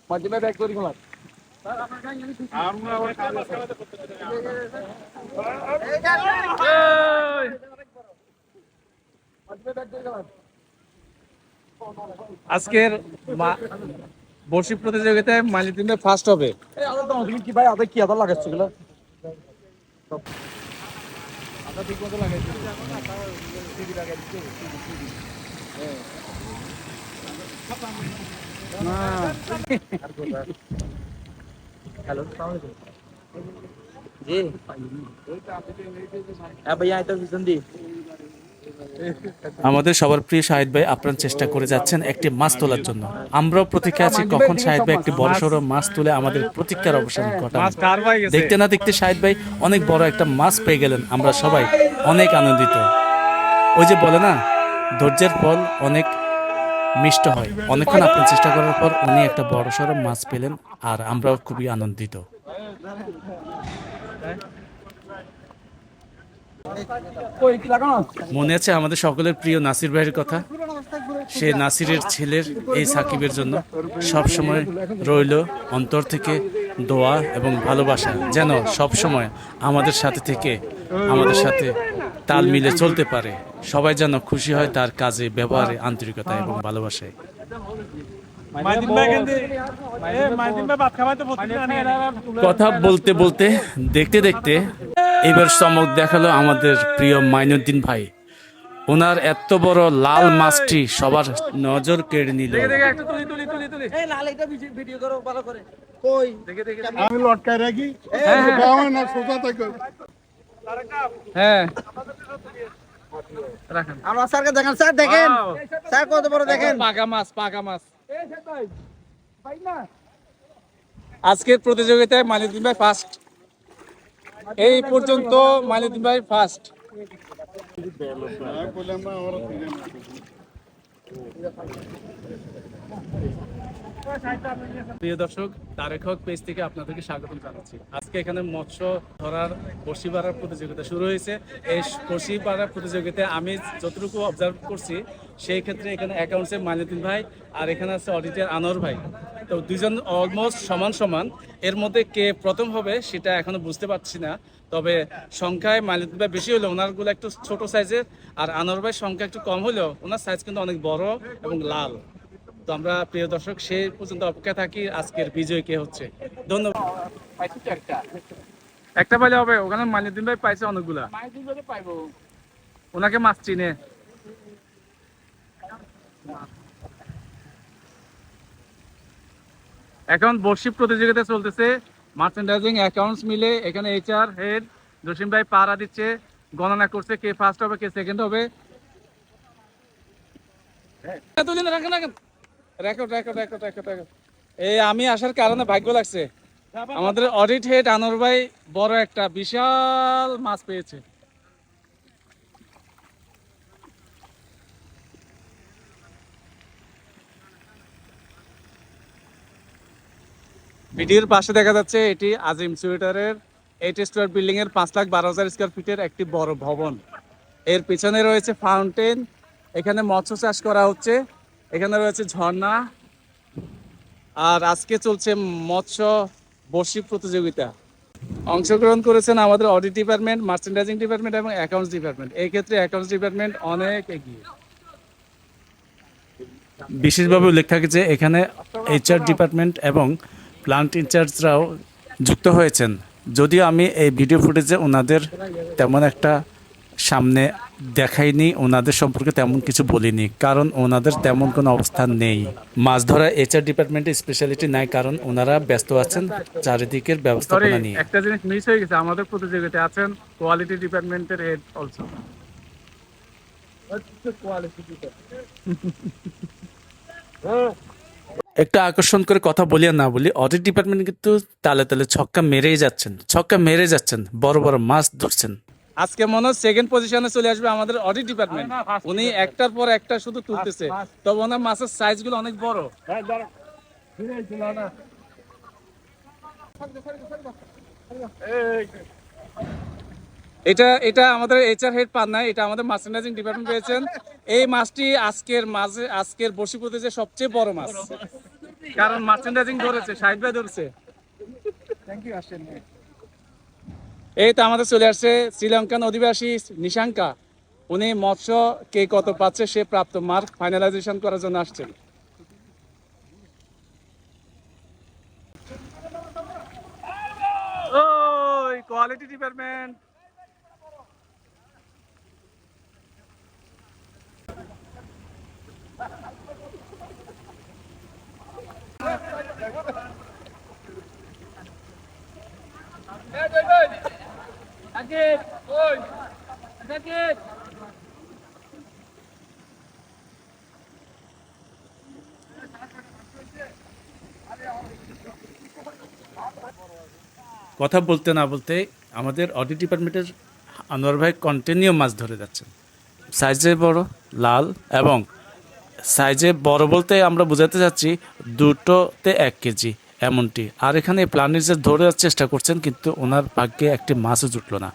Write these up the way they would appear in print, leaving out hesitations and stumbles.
মাঝে ব্যাগ করি গেলাম আজকের বর্ষি প্রতিযোগিতায় মাইলি টিমে ফার্স্ট হবে। কি ভাই আদা কি আদা লাগাচ্ছে গুলো আদা ঠিক মতো লাগাইছে हेलो अस्सलाम वालेकुम जी भैया तो विजन दी আমাদের সবার প্রিয় শাহিদ ভাই আপ্রাণ চেষ্টা করে যাচ্ছেন একটি মাছ তোলার জন্য। আমরাও প্রতীক্ষা আছি কখন শাহিদ ভাই একটি বড়সড় মাছ তুলে আমাদের প্রতীক্ষার অবসান ঘটান। দেখতে না দেখতে শাহিদ ভাই অনেক বড় একটা মাছ পেয়ে গেলেন। আমরা সবাই অনেক আনন্দিত। ওই যে বলে না, ধৈর্যের ফল অনেক মিষ্ট হয়। অনেকক্ষণ আপ্রাণ চেষ্টা করার পর উনি একটা বড়সড় মাছ পেলেন, আর আমরাও খুবই আনন্দিত। মনে আছে আমাদের সকলের প্রিয় নাসির ভাইয়ের কথা। সে নাসিরের ছেলের এই সাকিবের জন্য সব সময় রইল অন্তর থেকে দোয়া এবং ভালোবাসা, যেন সব সময় আমাদের সাথে থেকে আমাদের সাথে তাল মিলে চলতে পারে। সবাই যেন খুশি হয় তার কাজে, ব্যবহারে, আন্তরিকতা এবং ভালোবাসায়। কথা বলতে বলতে দেখতে দেখতে এবার চমক দেখালো আমাদের প্রিয় মাইনুদ্দিন ভাই। ওনার এত বড় লাল মাছটি সবার নজর কেড়ে নিল। আমি লটকায় রাখি না সোজা থাকো। হ্যাঁ আমরা স্যারকে দেখেন, স্যার দেখেন, স্যার কত বড় দেখেন, পাকা মাছ, পাকা মাছ। আজকের প্রতিযোগিতায় মাইনুদ্দিন ভাই ফার্স্ট। এই পর্যন্ত মাইনুদ্দিন ভাই ফার্স্ট। প্রিয় দর্শক, তারেক হক পেজ থেকে আপনাদেরকে স্বাগতম জানাচ্ছি। আজকে এখানে মৎস্য ধরার বড়শি পাড়ার প্রতিযোগিতা শুরু হয়েছে। এই বড়শি পাড়ার প্রতিযোগিতায় আমি যতটুকু অবজার্ভ করছি, সেই ক্ষেত্রে এখানে অ্যাকাউন্টসে মাইনুদ্দিন ভাই আর এখানে আছে অডিটর আনোয়ার ভাই। তো দুইজন অলমোস্ট সমান সমান। এর মধ্যে কে প্রথম হবে সেটা এখনো বুঝতে পারছি না। তবে সংখ্যায় মাইনুদ্দিন ভাই বেশি হলেও ওনারগুলো একটু ছোট সাইজের, আর আনোয়ার ভাই সংখ্যা একটু কম হলেও ওনার সাইজ কিন্তু অনেক বড় এবং লাল। তো আমরা প্রিয় দর্শক সেই পর্যন্ত অপেক্ষা থাকি আজকের বিজয় কে হচ্ছে। ধন্যবাদ। একটা পাইলে হবে, ওখানে মাইনুদ্দিন ভাই পাইছে অনেকগুলা। ওনাকে মাছ চিনে। এখন বর্ষি প্রতিযোগিতা চলতেছে, মার্চেন্ডাইজিং অ্যাকাউন্টস মিলে এখানে এইচআর হেড জসিম ভাই পাহারা দিচ্ছে, গণনা করছে কে ফার্স্ট হবে কে সেকেন্ড হবে। এই আমি আসার কারণে ভাগ্য লাগছে, আমাদের অডিট হেড আনোয়ার ভাই বড় একটা বিশাল মাছ পেয়েছে। ভিডিওর পাশে দেখা যাচ্ছে এটি আজিম সুইটারের 8 স্টোর বিল্ডিং এর 5,12,000 স্কয়ার ফিটের একটি বড় ভবন। এর পিছনে রয়েছে ফাউন্টেন, এখানে মৎস্য চাষ করা হচ্ছে, এখানে রয়েছে ঝর্ণা, আর আজকে চলছে মৎস্য বর্ষি প্রতিযোগিতা। অংশগ্রহণ করেছেন আমাদের অডিট ডিপার্টমেন্ট, মার্চেন্ডাইজিং ডিপার্টমেন্ট এবং অ্যাকাউন্টস ডিপার্টমেন্ট। এই ক্ষেত্রে অ্যাকাউন্টস ডিপার্টমেন্ট অনেক এগিয়ে। বিশেষভাবে উল্লেখ থাকে যে এখানে এইচআর ডিপার্টমেন্ট এবং প্লান্ট ইনচার্জরাও যুক্ত হয়েছেন। যদিও আমি এই ভিডিও ফুটেজে ওনাদের তেমন একটা সামনে দেখাইনি, ওনাদের সম্পর্কে তেমন কিছু বলিনি, কারণ ওনাদের তেমন কোনো অবস্থান নেই। মাছ ধরা এইচআর ডিপার্টমেন্টে স্পেশালিটি নাই, কারণ ওনারা ব্যস্ত আছেন চারিদিকের ব্যবস্থাপনা নিয়ে। একটা জিনিস মিস হয়ে গেছে, আমাদের প্রতিযোগিতায় আছেন কোয়ালিটি ডিপার্টমেন্টের হেড অলসো। একটা আকর্ষণ করে কথা বলি আর না বলি, অডিট ডিপার্টমেন্ট কিন্তু তালে তালে ছক্কা মেরে যাচ্ছেন, বড় বড় মাছ ধরছেন। আজকে মনে হয় সেকেন্ড পজিশনে চলে আসবে আমাদের অডিট ডিপার্টমেন্ট। উনি একটার পর একটা শুধু তুলতেছে, তবে ওনার মাছের সাইজ গুলো অনেক বড়। এটা আমাদের এইচআর হেড পান, এটা আমাদের মার্চেন্ডাইজিং ডিপার্টমেন্ট পেয়েছেন। এই মাছটি আজকের বর্ষি প্রতিযোগিতার সবচেয়ে বড় মাছ, কারণ মার্চেন্ডাইজিং ধরেছে, শাহিদ ভাই ধরেছে। এই তো আমাদের চলে আসছে শ্রীলঙ্কান অধিবাসী নিশাঙ্কা। উনি মৎস্য কে কত পাচ্ছে সে প্রাপ্ত মার্ক ফাইনালাইজেশন করার জন্য আসছেন। ওই কোয়ালিটি ডিপার্টমেন্ট। কথা বলতে না বলতে আমাদের অডিট ডিপার্টমেন্টের আনোয়ার ভাই কন্টিনিউ মাছ ধরে যাচ্ছেন। সাইজে বড়, লাল, এবং সাইজে বড় বলতে আমরা বোঝাতে চাচ্ছি দুটোতে 1 কেজি এমনটি। আর এখানে প্লানির যে ধরে চেষ্টা করছেন, কিন্তু ওনার ভাগ্যে একটি মাছও জুটলো না।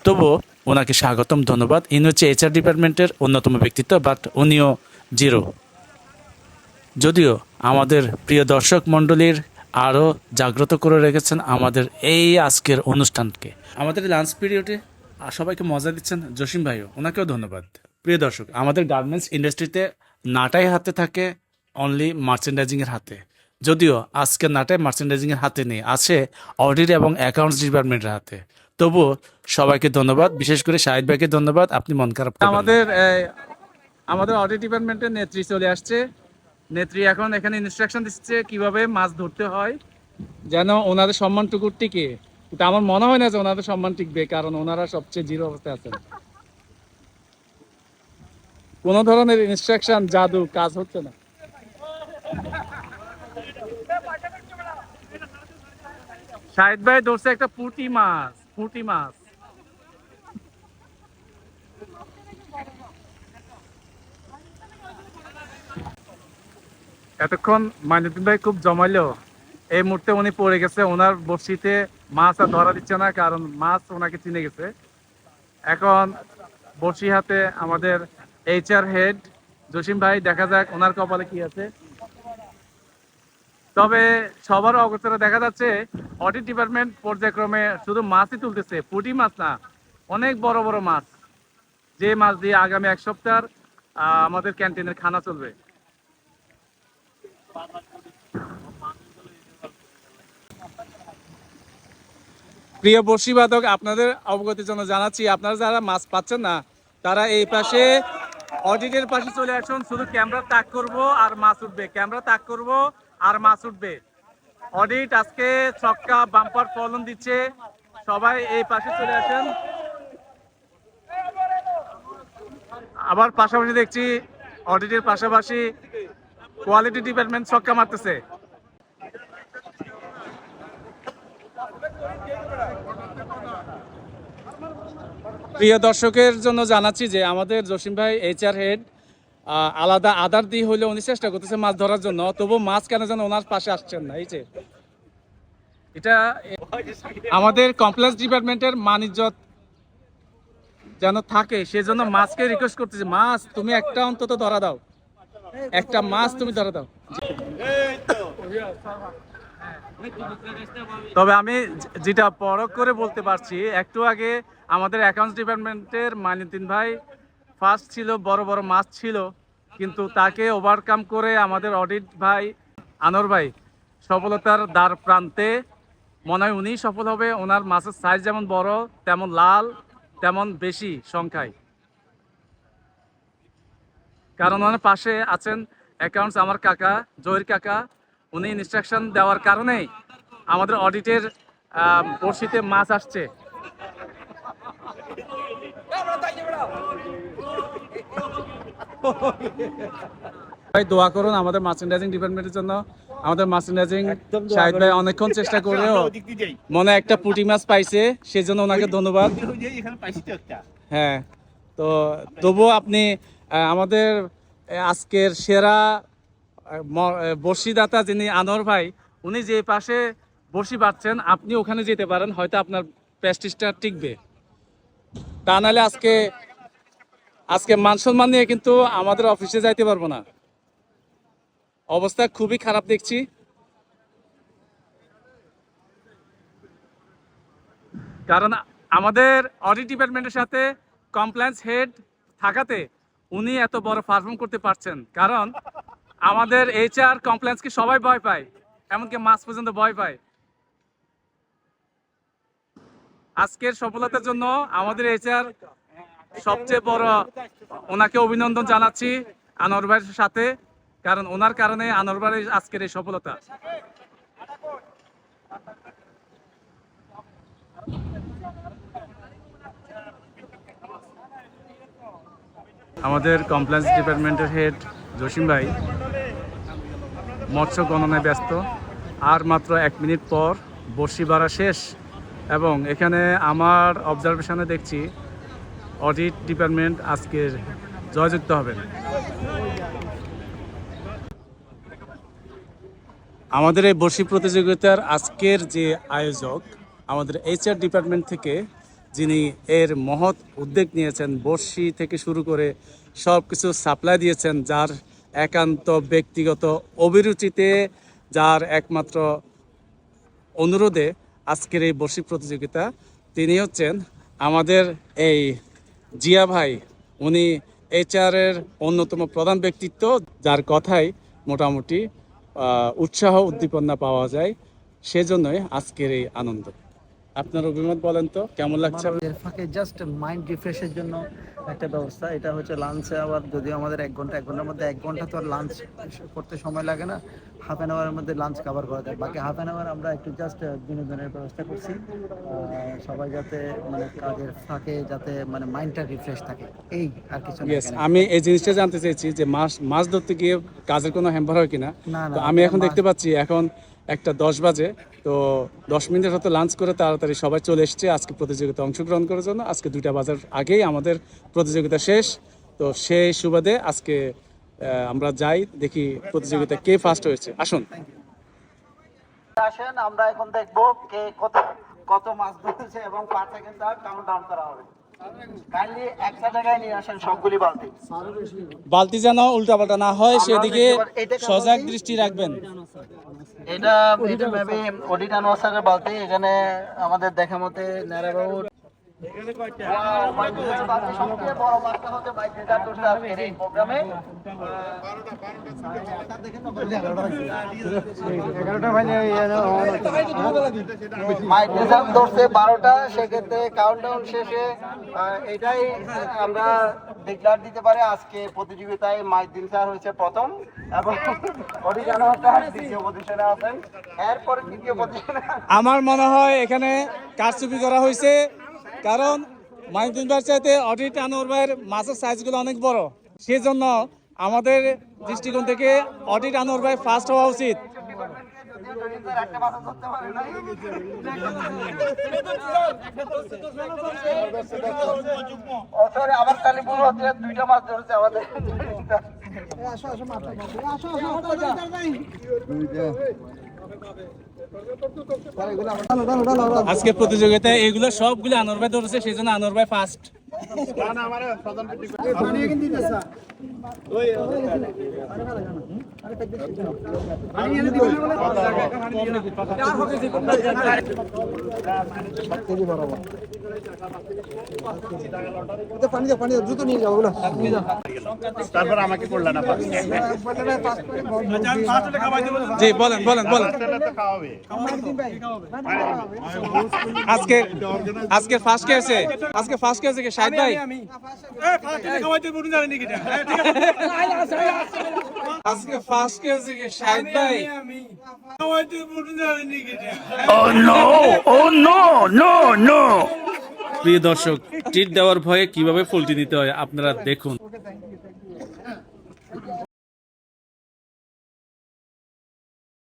তবুও ওনাকে স্বাগতম, ধন্যবাদ। ইনি হচ্ছে এইচআর ডিপার্টমেন্টের অন্যতম ব্যক্তিত্ব, বাট উনিও জিরো। যদিও আমাদের প্রিয় দর্শক মণ্ডলীর আরও জাগ্রত করে রেখেছেন আমাদের এই আজকের অনুষ্ঠানকে। আমাদের লাঞ্চ পিরিয়ডে সবাইকে মজা দিচ্ছেন জসিম ভাইও, ওনাকেও ধন্যবাদ। প্রিয় দর্শক, আমাদের গার্মেন্টস ইন্ডাস্ট্রিতে নাটাই হাতে থাকে অনলি মার্চেন্ডাইজিংয়ের হাতে। যদিও আজকে নাটাই মার্চেন্ডাইজিংয়ের হাতে নেই, আছে অডিট এবং অ্যাকাউন্টস ডিপার্টমেন্টের হাতে। তবুও সবাইকে ধন্যবাদ, বিশেষ করে শাহিদ ভাইকে ধন্যবাদ। আপনি মন খারাপ করবেন না। আমাদের অডিট ডিপার্টমেন্টের নেত্রী চলে আসছে। নেত্রী এখন এখানে ইনস্ট্রাকশন দিচ্ছে কিভাবে মাছ ধরতে হয়, যেন ওনাদের সম্মানটুকু টিকে। কিন্তু আমার মনে হয় না যে ওনাদের সম্মান টিকবে, কারণ ওনারা সবচেয়ে জিরো অবস্থায় আছেন। কোন ধরনের ইনস্ট্রাকশন জাদু কাজ হচ্ছে না। শাহিদ ভাই ধরছে একটা পুঁটি মাছ। এতক্ষণ মাইনুদ্দিন ভাই খুব জমাইলো, এই মুহূর্তে উনি পড়ে গেছে। ওনার বড়শিতে মাছ আর ধরা দিচ্ছে না, কারণ মাছ ওনাকে চিনে গেছে। এখন বড়শি হাতে আমাদের এইচআর হেড জসিম ভাই, দেখা যাক ওনার কপালে কি আছে। তবে সবার অগোচরে দেখা যাচ্ছে অডিট ডিপার্টমেন্ট পর্যায়ক্রমে শুধু মাছই তুলতেছে, পুঁটি মাছ না, অনেক বড় বড় মাছ, যে মাছ দিয়ে আগামী 1 সপ্তাহ আমাদের ক্যান্টিনের খানা চলবে। প্রিয় বর্ষিবাদক, আপনাদের অবগতির জন্য জানাচ্ছি, আপনারা যারা মাছ পাচ্ছেন না তারা এই পাশে অডিটের পাশে চলে আসুন। শুধু ক্যামেরা তাক করব আর মাছ উঠবে, ক্যামেরা তাক করব আর মাছ উঠবে। অডিট আজকে ছক্কা বাম্পার ফলন দিচ্ছে, সবাই এই পাশে চলে আসেন। আবার পাশাপাশি দেখছি অডিটের পাশাপাশি কোয়ালিটি ডিপার্টমেন্ট ছক্কা মারতেছে। প্রিয় দর্শকের জন্য জানাচ্ছি যে আমাদের জসিম ভাই এইচআর হেড আলাদা আদার দিয়ে হলে উনি চেষ্টা করতেছে মাছ ধরার জন্য, তবু মাছ কেন যেন ওনার পাশে আসছেন না। এই যে এটা আমাদের কমপ্লেক্স ডিপার্টমেন্টের মানিজ্জত যেন থাকে, সেজন্য মাছকে রিকোয়েস্ট করতেছে, মাছ তুমি একটা অন্তত ধরা দাও, একটা মাছ তুমি ধরা দাও। তবে আমি যেটা পরখ করে বলতে পারছি, একটু আগে আমাদের অ্যাকাউন্টস ডিপার্টমেন্টের মাইনুদ্দিন ভাই ফার্স্ট ছিল, বড় বড় মাছ ছিল, কিন্তু তাকে ওভারকাম করে আমাদের অডিট ভাই আনোয়ার ভাই সফলতার দ্বার প্রান্তে। মনে হয় উনিই সফল হবে। ওনার মাছের সাইজ যেমন বড়, তেমন লাল, তেমন বেশি সংখ্যায়। কারণ ওনার পাশে আছেন অ্যাকাউন্টস আমার কাকা জহির কাকা, উনি ইনস্ট্রাকশন দেওয়ার কারণেই আমাদের অডিটের বড়শিতে মাছ আসছে। ভাই দোয়া করুন আমাদের মার্চেন্ডাইজিং ডিপার্টমেন্টের জন্য। আমাদের মার্চেন্ডাইজিং শাহিদ ভাই অনেকক্ষণ চেষ্টা করেও মনে একটা পুঁটি মাছ পাইছে, সেজন্য ওনাকে ধন্যবাদ। হ্যাঁ, তো তবুও আপনি আমাদের আজকের সেরা বর্ষিদাতা যিনি আনোয়ার ভাই, উনি যে পাশে বর্ষি বাঁধছেন, আপনি ওখানে যেতে পারেন, হয়তো আপনার প্রেস্টিজটা টিকবে। তা নাহলে আজকে মান সম্মান নিয়ে কিন্তু আমাদের অফিসে যাইতে পারবো না। অবস্থা খুবই খারাপ দেখছি। কারণ আমাদের অডিট ডিপার্টমেন্টের সাথে কমপ্লায়েন্স হেড থাকাতে উনি এত বড় পারফর্ম করতে পারছেন। কারণ আমাদের এইচআর কমপ্লায়েন্সকে সবাই ভয় পায়, এমনকি মাস পর্যন্ত ভয় পায়। আজকের সফলতার জন্য আমাদের এইচআর সবচেয়ে বড় ওনাকে অভিনন্দন জানাচ্ছি আনোয়ার ভাইয়ের সাথে, কারণ ওনার কারণে আনোয়ার ভাইয়ের আজকের এই সফলতা। আমাদের কমপ্লায়েন্স ডিপার্টমেন্টের হেড জসিম ভাই মৎস্য গণনায় ব্যস্ত। আর মাত্র 1 মিনিট পর বর্ষি বাড়া শেষ, এবং এখানে আমার অবজারভেশনে দেখছি অডিট ডিপার্টমেন্ট আজকের জয়যুক্ত হবেন। আমাদের এই বর্ষি প্রতিযোগিতার আজকের যে আয়োজক, আমাদের এইচআর ডিপার্টমেন্ট থেকে যিনি এর মহৎ উদ্যোগ নিয়েছেন, বর্ষি থেকে শুরু করে সব কিছু সাপ্লাই দিয়েছেন, যার একান্ত ব্যক্তিগত অভিরুচিতে, যার একমাত্র অনুরোধে আজকের এই বর্ষি প্রতিযোগিতা, তিনি হচ্ছেন আমাদের এই জিয়া ভাই। উনি এইচআরের অন্যতম প্রধান ব্যক্তিত্ব, যার কথাই মোটামুটি উৎসাহ উদ্দীপনা পাওয়া যায়। সেজন্যই আজকের এই আনন্দ। আপনার অভিমত বলেন তো, কেমন লাগছে? এর ফাঁকে জাস্ট মাইন্ড রিফ্রেশের জন্য একটা ব্যবস্থা, এটা হচ্ছে লাঞ্চে। আবার যদিও আমাদের 1 ঘন্টার মধ্যে 1 ঘন্টা তো আর লাঞ্চ করতে সময় লাগে না, হাফ অ্যান আওয়ারের মধ্যে লাঞ্চ কভার করা যায়। বাকি হাফ অ্যান আওয়ার আমরা একটু জাস্ট বিনোদনের ব্যবস্থা করছি, সবাই যাতে মানে কাজের ফাঁকে যাতে মানে মাইন্ডটা রিফ্রেশ থাকে, এই আর কিছু না। আমি এই জিনিসটা জানতে চাইছি যে মাছ ধরতে গিয়ে কাজের কোনো হ্যাম্পার হয় কিনা। তো আমি এখন দেখতে পাচ্ছি এখন 1:10 বাজে, তো 10 মিনিটের হয়তো লাঞ্চ করে তাড়াতাড়ি সবাই চলে এসছে আজকে প্রতিযোগিতা অংশগ্রহণ করার জন্য। আজকে 2টা বাজার আগেই আমাদের প্রতিযোগিতা শেষ। তো সেই সুবাদে আজকে আমরা যাই, দেখি প্রতিযোগিতা কে ফার্স্ট হয়েছে। আসুন আসেন, আমরা এখন দেখবো কে কত মাছ ধরেছে এবং 5 সেকেন্ড কাউন্ট ডাউন করা হবে। কাইন্ডলি একটা জায়গায় নিয়ে আসেন সবগুলি বালতি যেন উল্টাপাল্টা না হয়, সেদিকে সজাগ দৃষ্টি রাখবেন। এটা মেবি অডিট আনোয়ার স্যারের বালতি। এখানে আমাদের দেখা মতে নারাবাবুর সবচেয়ে বড় বাচ্চা হচ্ছে বাইক রেজাল্ট করতে আসবে এই প্রোগ্রামে। 11টা মাইক রেজাল্ট ধরছে 12টা। সেক্ষেত্রে কাউন্টডাউন শেষে এটাই আমরা ডিক্লার দিতে পারি আজকে প্রতিযোগিতায় মাইদিন স্যার হয়েছে প্রথম এবং অডিট আনোয়ার স্যার দ্বিতীয় পজিশনে আছেন। এরপরে তৃতীয় পজিশনে আমার মনে হয় এখানে কারচুপি করা হয়েছে, কারণ মাইদিন ভাইয়ের চাইতে অডিট আনোয়ার ভাইয়ের মাছের সাইজগুলো অনেক বড়। সেজন্য আমাদের দৃষ্টিকোণ থেকে অডিট আনোয়ার ভাই ফার্স্ট হওয়া উচিত। আবার কালীপুর হচ্ছে 2টা মাছ ধরেছে আমাদের। আজকে প্রতিযোগিতায় এগুলো সবগুলো আনোয়ার ভাই ধরেছে, সেই জন্য আনোয়ার ভাই ফার্স্ট। দ্রুত নিয়ে যাবো না, তারপর আমাকে করলেন না জি বলেন। খাওয়াবে। আজকে ফার্স্ট কে আছে? আজকে ফার্স্ট কে আছে কে? শাহিদ ভাই। আজকে ফার্স্ট কে আছে কে? শাহিদ ভাই। প্রিয় দর্শক, ট্রিট দেওয়ার ভয়ে কিভাবে পোল্ট্রি নিতে হয় আপনারা দেখুন।